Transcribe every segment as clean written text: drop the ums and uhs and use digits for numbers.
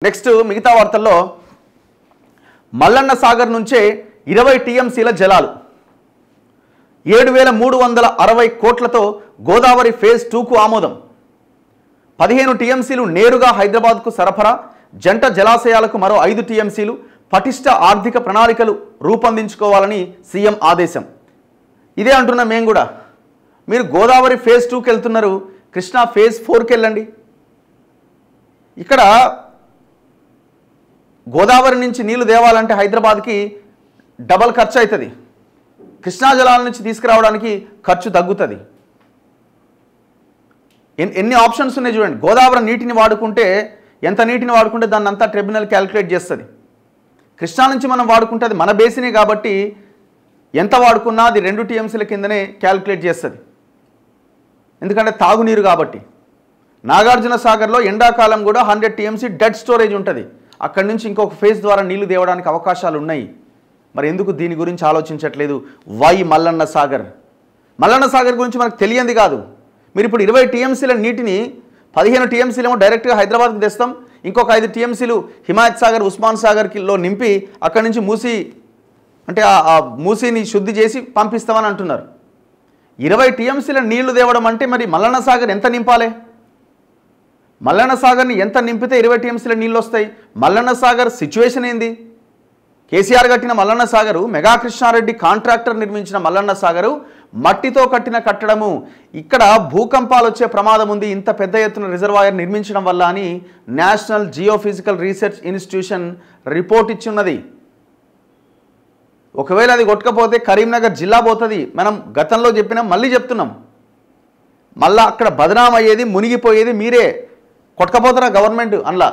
Next మిగతా వార్తల్లో మల్లన్న సాగర్ నుంచే 20 టీఎంసీల జలాలు 7,360 కోట్లతో గోదావరి ఫేజ్ 2కు ఆమోదం. 15 టీఎంసీలు నేరుగా హైదరాబాద్కు సరఫరా. జంట జలాశయాలకు మరో 5 టీఎంసీలు. పటిష్ట ఆర్థిక ప్రణాళికలు రూపొందించుకోవాలని సీఎం ఆదేశం. ఇదే అంటున్నా మేము కూడా. మీరు గోదావరి ఫేజ్ 2కి వెళ్తున్నారు, కృష్ణా ఫేజ్ 4కి వెళ్ళండి. ఇక్కడ గోదావరి నుంచి నీళ్లు తేవాలంటే హైదరాబాద్కి డబల్ ఖర్చు అవుతుంది. కృష్ణా జలాల నుంచి తీసుకురావడానికి ఖర్చు తగ్గుతుంది. ఎన్ని ఆప్షన్స్ ఉన్నాయి చూడండి. గోదావరి నీటిని వాడుకుంటే ఎంత నీటిని వాడుకుంటే దాన్ని అంతా ట్రిబ్యునల్ క్యాలిక్యులేట్ చేస్తుంది. కృష్ణా నుంచి మనం వాడుకుంటే అది మన బేసినే కాబట్టి ఎంత వాడుకున్నా అది 2 టీఎంసీల కిందనే క్యాలిక్యులేట్ చేస్తుంది. ఎందుకంటే తాగునీరు కాబట్టి. నాగార్జున సాగర్లో ఎండాకాలం కూడా 100 టీఎంసీ డెడ్ స్టోరేజ్ ఉంటుంది. అక్కడి నుంచి ఇంకొక ఫేజ్ ద్వారా నీళ్లు తేవడానికి అవకాశాలు ఉన్నాయి. మరి ఎందుకు దీని గురించి ఆలోచించట్లేదు? వై మల్లన్న సాగర్? మల్లన్న సాగర్ గురించి మనకు తెలియంది కాదు. మీరు ఇప్పుడు 20 టీఎంసీల నీటిని 15 టీఎంసీలేమో డైరెక్ట్గా హైదరాబాద్కి తెస్తాం, ఇంకొక 5 టీఎంసీలు హిమాయత్ సాగర్, ఉస్మాన్ సాగర్లో నింపి అక్కడి నుంచి మూసి అంటే ఆ మూసిని శుద్ధి చేసి పంపిస్తామని అంటున్నారు. 20 టీఎంసీల నీళ్లు తేవడం అంటే మరి మల్లన్న సాగర్ ఎంత నింపాలి? మల్లన్న సాగర్ని ఎంత నింపితే 20 టీఎంసీల నీళ్ళు వస్తాయి? మల్లన్న సాగర్ సిచ్యువేషన్ ఏంది? కేసీఆర్ కట్టిన మల్లన్న సాగరు, మెగా కృష్ణారెడ్డి కాంట్రాక్టర్ నిర్మించిన మల్లన్న సాగరు మట్టితో కట్టిన కట్టడము. ఇక్కడ భూకంపాలు వచ్చే ప్రమాదం ఉంది ఇంత పెద్ద ఎత్తున రిజర్వాయర్ నిర్మించడం వల్ల అని national geophysical research institution report ఇచ్చున్నది. ఒకవేళ అది కొట్టకపోతే కరీంనగర్ జిల్లా పోతుంది. మనం గతంలో చెప్పినాం, మళ్ళీ చెప్తున్నాం. మళ్ళా అక్కడ బదనాం అయ్యేది, మునిగిపోయేది మీరే. కొట్టకపోతారా గవర్నమెంట్ అందులో?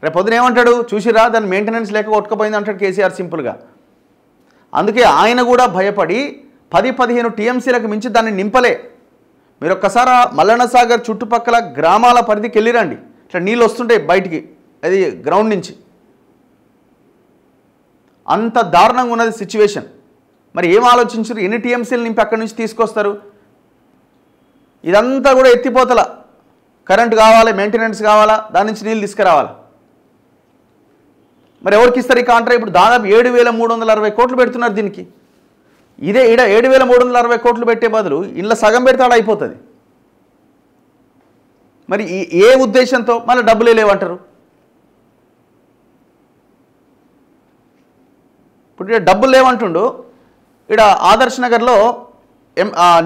రేపు పొద్దున ఏమంటాడు? చూసిరా దాని మెయింటెనెన్స్ లేక కొట్టకపోయింది అంటాడు కేసీఆర్ సింపుల్గా. అందుకే ఆయన కూడా భయపడి 10-15 టీఎంసీలకు మించి దాన్ని నింపలే. మీరు ఒక్కసారి మల్లన్న సాగర్ చుట్టుపక్కల గ్రామాల పరిధికి వెళ్ళిరండి. ఇట్లా నీళ్ళు వస్తుంటాయి బయటికి, అది గ్రౌండ్ నుంచి. అంత దారుణంగా ఉన్నది సిచ్యువేషన్. మరి ఏం ఆలోచించారు? ఎన్ని టీఎంసీలు నింపి అక్కడి నుంచి తీసుకొస్తారు? ఇదంతా కూడా ఎత్తిపోతల. కరెంట్ కావాలి, మెయింటెనెన్స్ కావాలా, దాని నుంచి నీళ్ళు తీసుకురావాలా. మరి ఎవరికి ఇస్తారు ఈ కాంట్రాక్ట్? ఇప్పుడు దాదాపు 7,360 కోట్లు పెడుతున్నారు దీనికి. ఇదే 7,360 కోట్లు పెట్టే బదులు ఇంట్లో సగం పెడితే అయిపోతుంది. మరి ఏ ఉద్దేశంతో? మళ్ళీ డబ్బులే లేవంటారు. ఇప్పుడు ఇక్కడ డబ్బులు లేవంటుండు. ఇక్కడ ఆదర్శ్ నగర్లో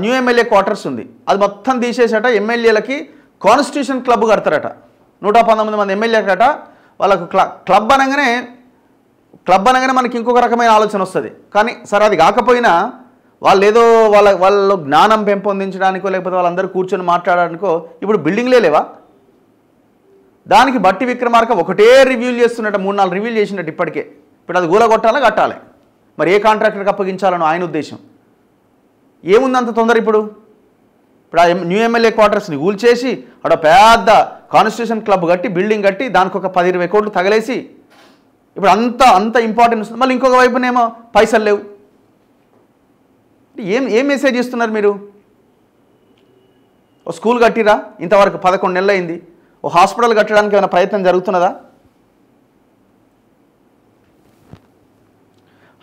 న్యూ ఎమ్మెల్యే క్వార్టర్స్ ఉంది. అది మొత్తం తీసేసట ఎమ్మెల్యేలకి కాన్స్టిట్యూషన్ క్లబ్ కడతారట. 119 మంది ఎమ్మెల్యేలకట. వాళ్ళకు క్లబ్ అనగానే మనకి ఇంకొక రకమైన ఆలోచన వస్తుంది. కానీ సరే అది కాకపోయినా వాళ్ళు ఏదో వాళ్ళ జ్ఞానం పెంపొందించడానికో లేకపోతే వాళ్ళందరూ కూర్చొని మాట్లాడడానికో ఇప్పుడు బిల్డింగ్లే లేవా? దానికి బట్టి విక్రమార్క ఒకటే రివ్యూలు చేస్తున్నట్టు, 3-4 రివ్యూలు చేసినట్టు ఇప్పటికే. ఇప్పుడు అది గూలగొట్టాలా కట్టాలి. మరి ఏ కాంట్రాక్టర్కి అప్పగించాలని ఆయన ఉద్దేశం. ఏముంది అంత తొందర? ఇప్పుడు ఆ న్యూ ఎమ్మెల్యే క్వార్టర్స్ని కూల్చేసి అక్కడ పెద్ద కాన్స్టిట్యూషన్ క్లబ్ కట్టి బిల్డింగ్ కట్టి దానికి ఒక 10-20 కోట్లు తగలేసి ఇప్పుడు అంత ఇంపార్టెన్స్. మళ్ళీ ఇంకొక వైపునేమో పైసలు లేవు. ఏం మెసేజ్ ఇస్తున్నారు మీరు? ఓ స్కూల్ కట్టిరా, ఇంతవరకు 11 నెలలు అయింది. ఓ హాస్పిటల్ కట్టడానికి ఏమైనా ప్రయత్నం జరుగుతున్నదా?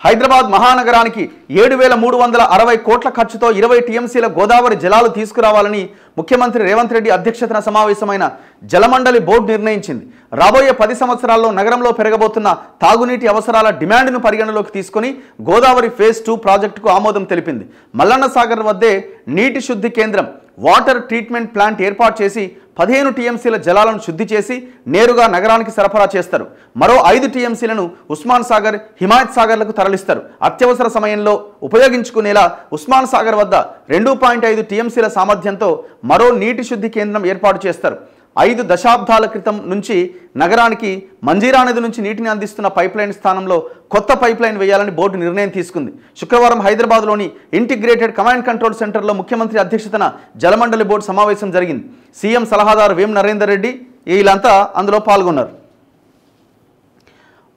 హైదరాబాద్ మహానగరానికి 7,360 కోట్ల ఖర్చుతో 20 టీఎంసీల గోదావరి జలాలు తీసుకురావాలని ముఖ్యమంత్రి రేవంత్ రెడ్డి అధ్యక్షతన సమావేశమైన జలమండలి బోర్డు నిర్ణయించింది. రాబోయే 10 సంవత్సరాల్లో నగరంలో పెరగబోతున్న తాగునీటి అవసరాల డిమాండ్ను పరిగణలోకి తీసుకుని గోదావరి ఫేజ్ 2 ప్రాజెక్టుకు ఆమోదం తెలిపింది. మల్లన్న సాగర్ వద్దే నీటి శుద్ధి కేంద్రం, వాటర్ ట్రీట్మెంట్ ప్లాంట్ ఏర్పాటు చేసి 15 టీఎంసీల జలాలను శుద్ధి చేసి నేరుగా నగరానికి సరఫరా చేస్తారు. మరో 5 టీఎంసీలను ఉస్మాన్ సాగర్, హిమాయత్ సాగర్లకు తరలిస్తారు. అత్యవసర సమయంలో ఉపయోగించుకునేలా ఉస్మాన్ సాగర్ వద్ద 2.5 టీఎంసీల సామర్థ్యంతో మరో నీటి శుద్ధి కేంద్రం ఏర్పాటు చేస్తారు. 5 దశాబ్దాల క్రితం నుంచి నగరానికి మంజీరా నది నుంచి నీటిని అందిస్తున్న పైప్లైన్ స్థానంలో కొత్త పైప్లైన్ వేయాలని బోర్డు నిర్ణయం తీసుకుంది. శుక్రవారం హైదరాబాద్లోని ఇంటిగ్రేటెడ్ కమాండ్ కంట్రోల్ సెంటర్లో ముఖ్యమంత్రి అధ్యక్షతన జలమండలి బోర్డు సమావేశం జరిగింది. సీఎం సలహాదారు వేం నరేందర్ రెడ్డి వీళ్ళంతా అందులో పాల్గొన్నారు.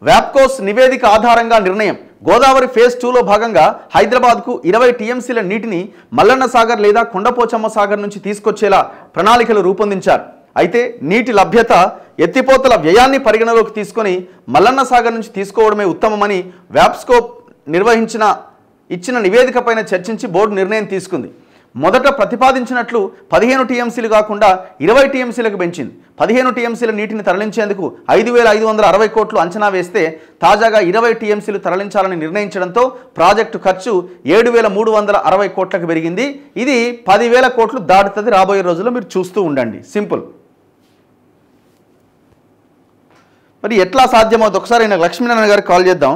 వ్యాప్కోస్ నివేదిక ఆధారంగా నిర్ణయం. గోదావరి ఫేజ్ 2లో భాగంగా హైదరాబాద్కు 20 టీఎంసీల నీటిని మల్లన్న సాగర్ లేదా కొండపోచమ్మ సాగర్ నుంచి తీసుకొచ్చేలా ప్రణాళికలు రూపొందించారు. అయితే నీటి లభ్యత ఎత్తిపోతల వ్యయాన్ని పరిగణలోకి తీసుకొని మల్లన్న సాగర్ నుంచి తీసుకోవడమే ఉత్తమమని వ్యాప్స్కోప్ ఇచ్చిన నివేదిక పైన చర్చించి బోర్డు నిర్ణయం తీసుకుంది. మొదట ప్రతిపాదించినట్లు 15 టీఎంసీలు కాకుండా 20 టీఎంసీలకు పెంచింది. 15 టీఎంసీల నీటిని తరలించేందుకు 5,560 కోట్లు అంచనా వేస్తే తాజాగా 20 టీఎంసీలు తరలించాలని నిర్ణయించడంతో ప్రాజెక్టు ఖర్చు 7,360 కోట్లకు పెరిగింది. ఇది 10,000 కోట్లు దాటుతుంది రాబోయే రోజుల్లో, మీరు చూస్తూ ఉండండి. సింపుల్. మరి ఎట్లా సాధ్యమవుతుంది ఒకసారి ఆయన లక్ష్మీనారాయణ గారికి కాల్ చేద్దాం.